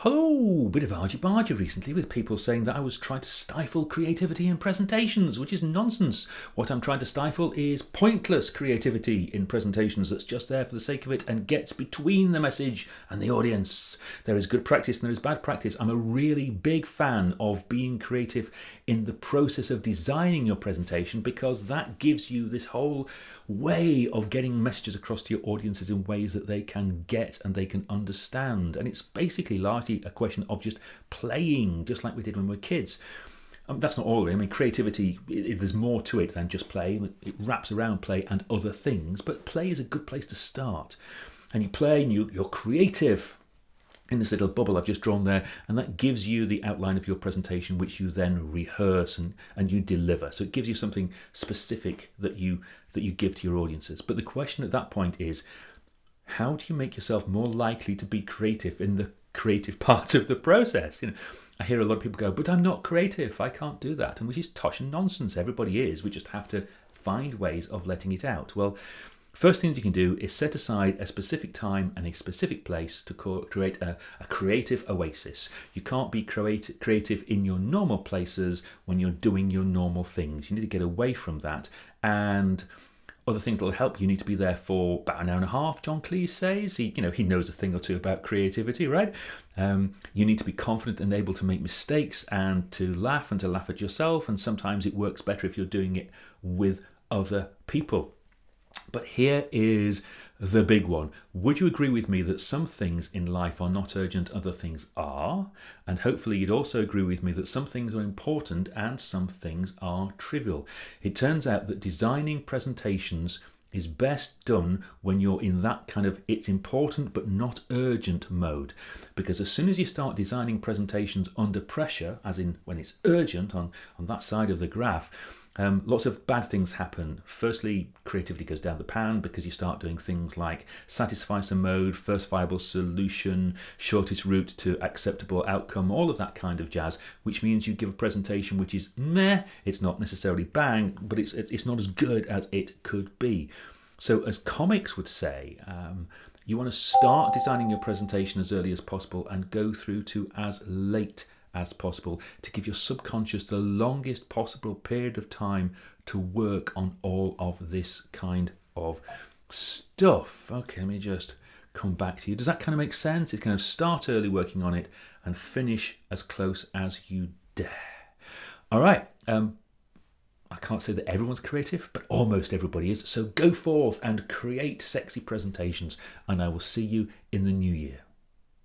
Hello, bit of argy-bargy recently with people saying that I was trying to stifle creativity in presentations, which is nonsense. What I'm trying to stifle is pointless creativity in presentations that's just there for the sake of it and gets between the message and the audience. There is good practice and there is bad practice. I'm a really big fan of being creative in the process of designing your presentation because that gives you this whole way of getting messages across to your audiences in ways that they can get and they can understand. And it's basically largely a question of just playing, just like we did when we were kids. That's not all of it. I mean, creativity, there's more to it than just play. It wraps around play and other things, but play is a good place to start. And you play and you're creative in this little bubble I've just drawn there, and that gives you the outline of your presentation, which you then rehearse and you deliver. So it gives you something specific that you give to your audiences. But the question at that point is, how do you make yourself more likely to be creative in the creative part of the process? I hear a lot of people go, but I'm not creative, I can't do that, and which is tosh and nonsense. Everybody is. We just have to find ways of letting it out. Well, first thing you can do is set aside a specific time and a specific place to create a creative oasis. You can't be creative in your normal places when you're doing your normal things. You need to get away from that. And other things that will help, you need to be there for about an hour and a half, John Cleese says. He knows a thing or two about creativity, right? You need to be confident and able to make mistakes and to laugh at yourself. And sometimes it works better if you're doing it with other people. But here is the big one. Would you agree with me that some things in life are not urgent, other things are? And hopefully you'd also agree with me that some things are important and some things are trivial. It turns out that designing presentations is best done when you're in that kind of it's important but not urgent mode. Because as soon as you start designing presentations under pressure, as in when it's urgent on that side of the graph, lots of bad things happen. Firstly, creativity goes down the pan because you start doing things like satisfy some mode, first viable solution, shortest route to acceptable outcome, all of that kind of jazz, which means you give a presentation which is meh. It's not necessarily bang, but it's not as good as it could be. So as comics would say, you want to start designing your presentation as early as possible and go through to as late as possible to give your subconscious the longest possible period of time to work on all of this kind of stuff. Okay, let me just come back to you. Does that kind of make sense? It's kind of start early working on it and finish as close as you dare. All right. I can't say that everyone's creative, but almost everybody is. So go forth and create sexy presentations, and I will see you in the new year.